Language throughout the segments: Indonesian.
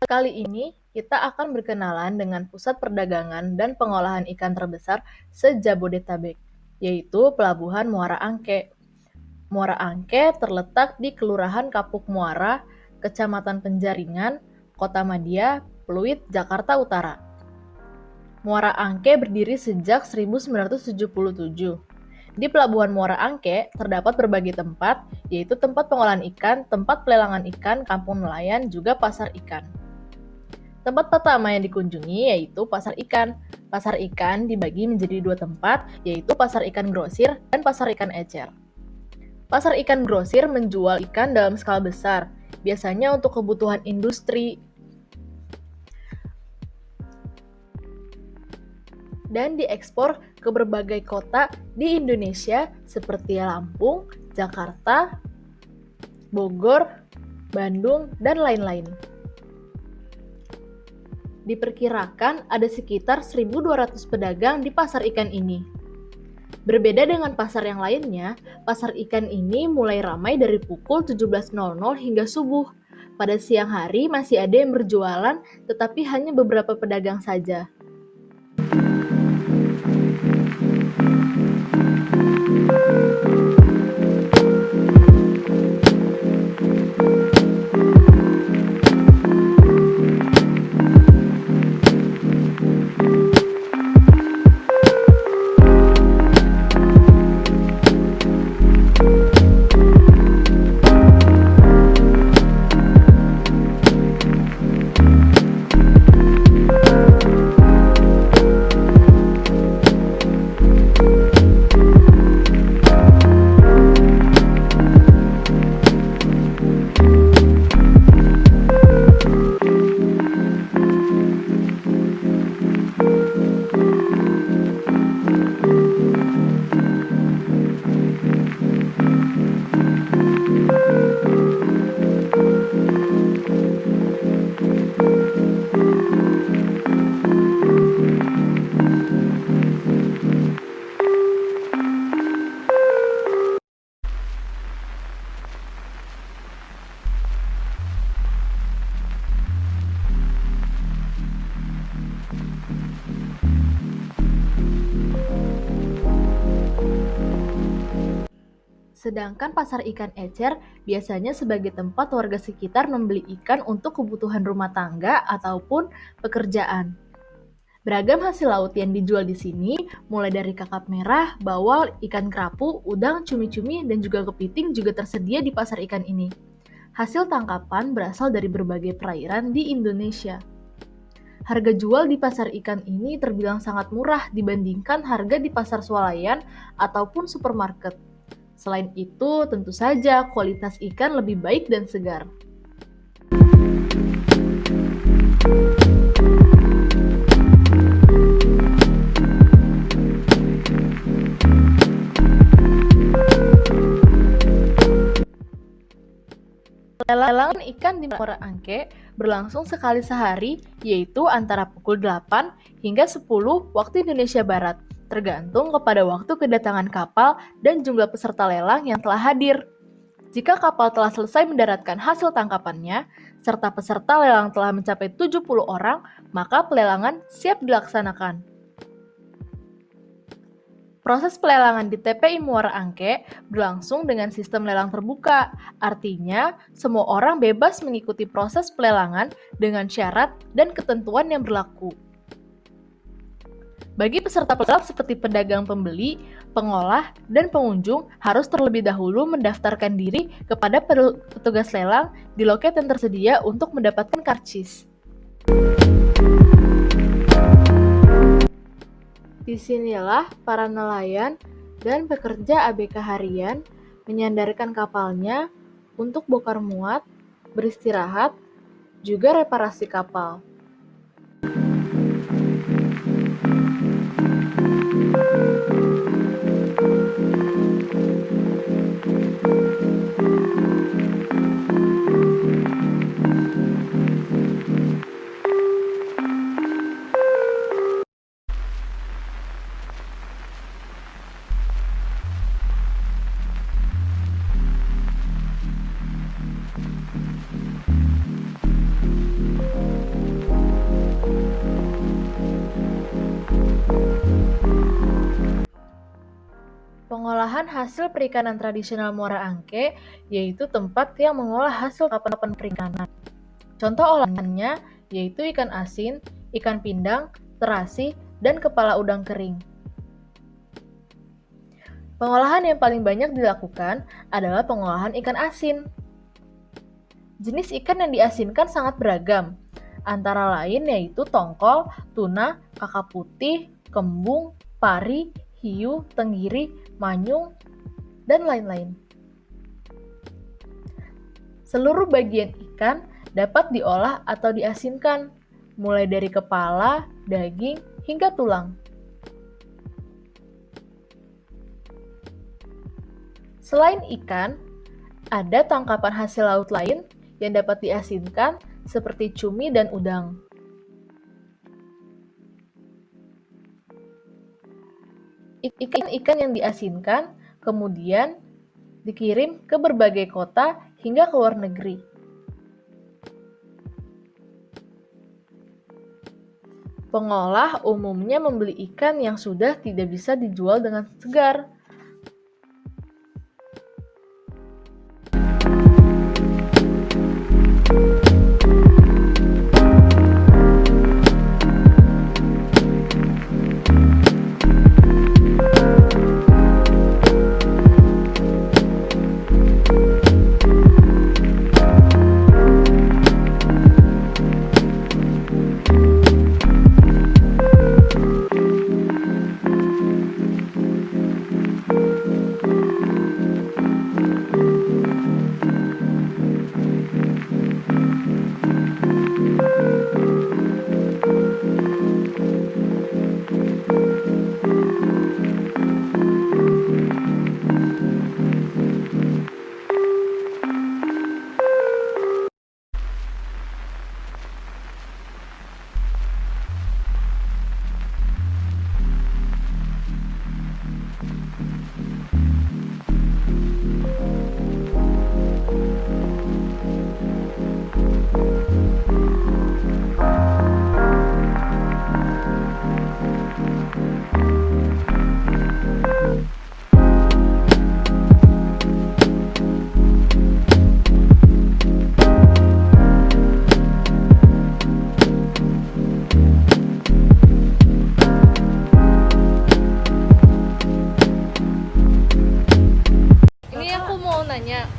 Kali ini kita akan berkenalan dengan pusat perdagangan dan pengolahan ikan terbesar se-Jabodetabek, yaitu Pelabuhan Muara Angke. Muara Angke terletak di Kelurahan Kapuk Muara, Kecamatan Penjaringan, Kota Madia, Pluit, Jakarta Utara. Muara Angke berdiri sejak 1977. Di Pelabuhan Muara Angke terdapat berbagai tempat, yaitu tempat pengolahan ikan, tempat pelelangan ikan, kampung nelayan, juga pasar ikan. Tempat pertama yang dikunjungi yaitu pasar ikan. Pasar ikan dibagi menjadi dua tempat, yaitu pasar ikan grosir dan pasar ikan ecer. Pasar ikan grosir menjual ikan dalam skala besar, biasanya untuk kebutuhan industri, dan diekspor ke berbagai kota di Indonesia seperti Lampung, Jakarta, Bogor, Bandung, dan lain-lain. Diperkirakan ada sekitar 1.200 pedagang di pasar ikan ini. Berbeda dengan pasar yang lainnya, pasar ikan ini mulai ramai dari pukul 17.00 hingga subuh. Pada siang hari masih ada yang berjualan, tetapi hanya beberapa pedagang saja. Sedangkan pasar ikan ecer biasanya sebagai tempat warga sekitar membeli ikan untuk kebutuhan rumah tangga ataupun pekerjaan. Beragam hasil laut yang dijual di sini, mulai dari kakap merah, bawal, ikan kerapu, udang, cumi-cumi, dan juga kepiting juga tersedia di pasar ikan ini. Hasil tangkapan berasal dari berbagai perairan di Indonesia. Harga jual di pasar ikan ini terbilang sangat murah dibandingkan harga di pasar swalayan ataupun supermarket. Selain itu, tentu saja kualitas ikan lebih baik dan segar. Lelangan ikan di Muara Angke berlangsung sekali sehari, yaitu antara pukul 8 hingga 10 waktu Indonesia Barat, tergantung kepada waktu kedatangan kapal dan jumlah peserta lelang yang telah hadir. Jika kapal telah selesai mendaratkan hasil tangkapannya, serta peserta lelang telah mencapai 70 orang, maka pelelangan siap dilaksanakan. Proses pelelangan di TPI Muara Angke berlangsung dengan sistem lelang terbuka, artinya semua orang bebas mengikuti proses pelelangan dengan syarat dan ketentuan yang berlaku. Bagi peserta pelelang seperti pedagang pembeli, pengolah, dan pengunjung harus terlebih dahulu mendaftarkan diri kepada petugas lelang di loket yang tersedia untuk mendapatkan karcis. Disinilah para nelayan dan pekerja ABK harian menyandarkan kapalnya untuk bongkar muat, beristirahat, juga reparasi kapal. Pengolahan hasil perikanan tradisional Muara Angke yaitu tempat yang mengolah hasil tangkapan perikanan. Contoh olahannya yaitu ikan asin, ikan pindang, terasi, dan kepala udang kering. Pengolahan yang paling banyak dilakukan adalah pengolahan ikan asin. Jenis ikan yang diasinkan sangat beragam, antara lain yaitu tongkol, tuna, kakap putih, kembung, pari, hiu, tenggiri, manyung, dan lain-lain. Seluruh bagian ikan dapat diolah atau diasinkan, mulai dari kepala, daging, hingga tulang. Selain ikan, ada tangkapan hasil laut lain yang dapat diasinkan seperti cumi dan udang. Ikan-ikan yang diasinkan kemudian dikirim ke berbagai kota hingga ke luar negeri. Pengolah umumnya membeli ikan yang sudah tidak bisa dijual dengan segar.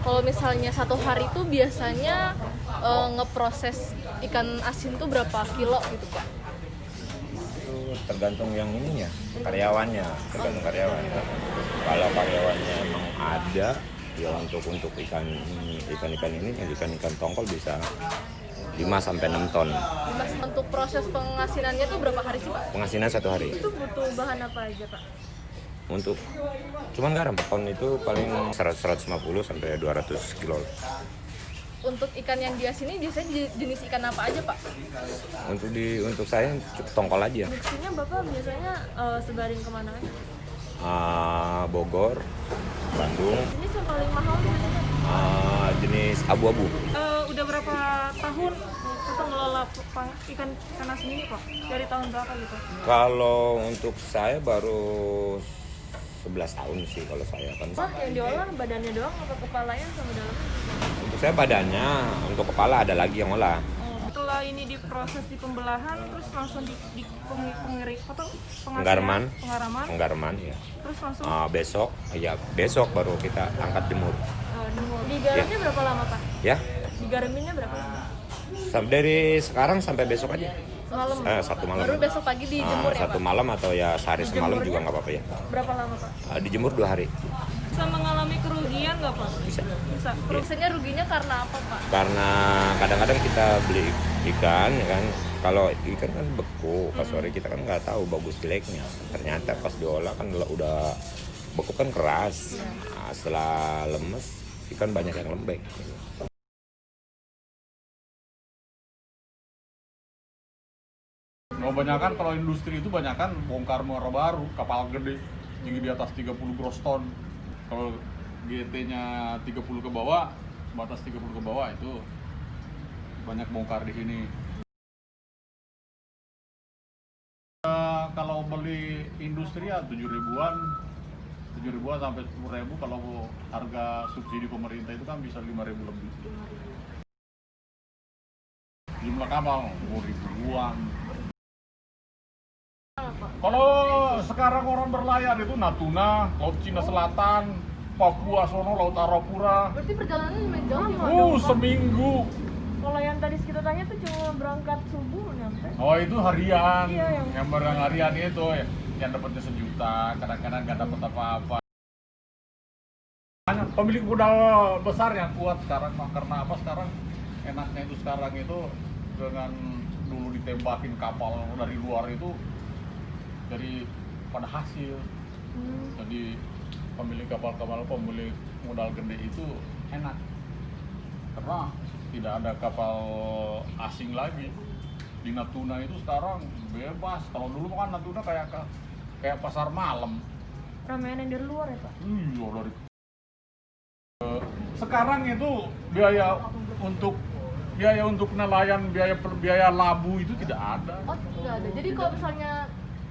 Kalau misalnya satu hari itu biasanya ngeproses ikan asin tuh berapa kilo gitu Pak? Itu tergantung yang ininya, karyawannya, tergantung karyawannya. Kalau karyawannya emang ada, ya untuk ikan ini, ikan tongkol bisa 5-6 ton. Untuk proses pengasinannya tuh berapa hari sih Pak? Pengasinan 1 hari. Itu butuh bahan apa aja Pak? Untuk cuman garam per ton itu paling 150 sampai 200 kilo. Untuk ikan yang diasini biasanya jenis ikan apa aja Pak? Untuk saya tongkol aja. Diksinya Bapak biasanya sebaring kemana aja? Bogor, Bandung. Jenis yang paling mahal biasanya? Jenis abu-abu. Udah berapa tahun Bapak ngelola ikan asin ini Pak? Dari tahun berapa gitu? Kalau untuk saya baru 11 tahun sih kalau saya kan. Pak, yang diolah badannya doang atau kepalanya sama dalamnya? Untuk saya badannya, untuk kepala ada lagi yang olah. Setelah ini diproses di pembelahan, terus langsung di Penggaraman ya. Terus langsung besok baru kita angkat jemur. Digaramnya berapa lama Pak? Ya. Digaraminnya berapa lama? Dari sekarang sampai besok aja. Semalam? 1 malam. Baru besok pagi dijemur ya Pak? 1 malam atau ya sehari semalam juga nggak apa-apa ya. Berapa lama Pak? Dijemur 2 hari. Bisa mengalami kerugian nggak Pak? Bisa. Biasanya ruginya karena apa Pak? Karena kadang-kadang kita beli ikan ya kan, kalau ikan kan beku pas sore kita kan nggak tahu bagus jeleknya. Ternyata pas diolah kan udah beku kan keras. Nah, setelah lemes ikan banyak yang lembek. Kebanyakan kalau industri itu banyakan bongkar muara baru, kapal gede, tinggi di atas 30 gross ton. Kalau GT-nya 30 ke bawah, batas 30 ke bawah itu banyak bongkar di sini. Kalau beli industri ya 7 ribuan, 7.000-an sampai 10.000, kalau harga subsidi pemerintah itu kan bisa 5.000 lebih. Jumlah kapal 10.000-an. Kalau sekarang orang berlayar itu Natuna, Laut Cina Selatan, Papua sono, Laut Arafura. Berarti perjalanannya lumayan jauh ya, Pak? Seminggu. Kalau yang tadi kita tanya tuh cuma berangkat subuh nyampe. Oh, itu harian. Iya, yang barang harian itu yang dapatnya 1 juta, kadang-kadang nggak dapat apa-apa. Pemilik modal besar yang kuat sekarang, karena apa sekarang enaknya itu sekarang itu dengan dulu ditembakin kapal dari luar itu dari pada hasil. Jadi pemilik kapal-kapal, pemilik modal gede itu enak karena tidak ada kapal asing lagi. Di Natuna itu sekarang bebas. Kalau dulu kan Natuna kayak pasar malam. Ramean yang dari luar ya Pak? Iya, dari sekarang itu biaya untuk nelayan, biaya labu itu tidak ada. Oh, nggak ada. Jadi kalau misalnya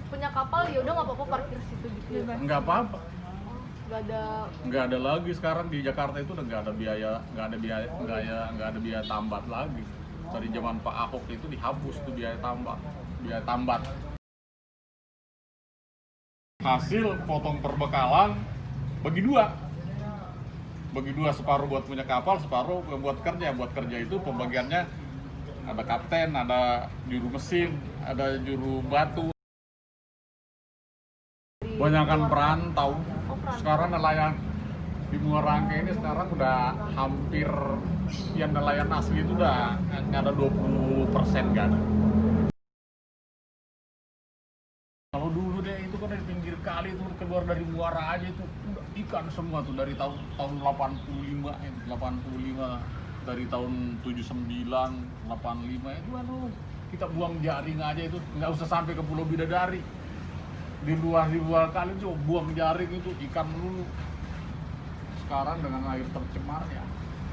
punya kapal ya udah nggak apa-apa parkir situ gitu ya, Pak? Nggak apa-apa. Nggak ada. Lagi sekarang di Jakarta itu udah nggak ada biaya tambat lagi. Dari zaman Pak Ahok itu dihapus tuh biaya tambat. Hasil potong perbekalan bagi dua, separuh buat punya kapal, separuh buat kerja. Buat kerja itu pembagiannya ada kapten, ada juru mesin, ada juru batu. Banyakan perantau. Sekarang nelayan di Muara Angke ini sekarang udah hampir yang nelayan asli itu udah nggak ada 20% nggak ada. Kalau dulu deh itu kan di pinggir kali itu keluar dari muara aja itu udah ikan semua tuh dari tahun 85 dari tahun 79 85 itu aduh kita buang jaring aja itu nggak usah sampai ke Pulau Bidadari. Di luar kali itu buang jaring itu ikan dulu. Sekarang dengan air tercemarnya.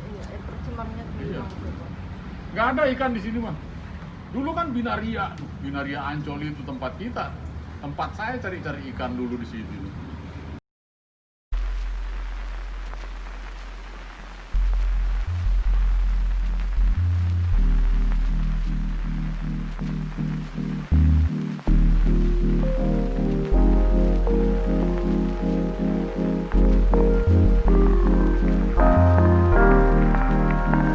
Iya, air tercemarnya tuh. Iya. Nggak ada ikan di sini mah. Dulu kan Binaria Ancol itu tempat kita. Tempat saya cari ikan dulu di sini.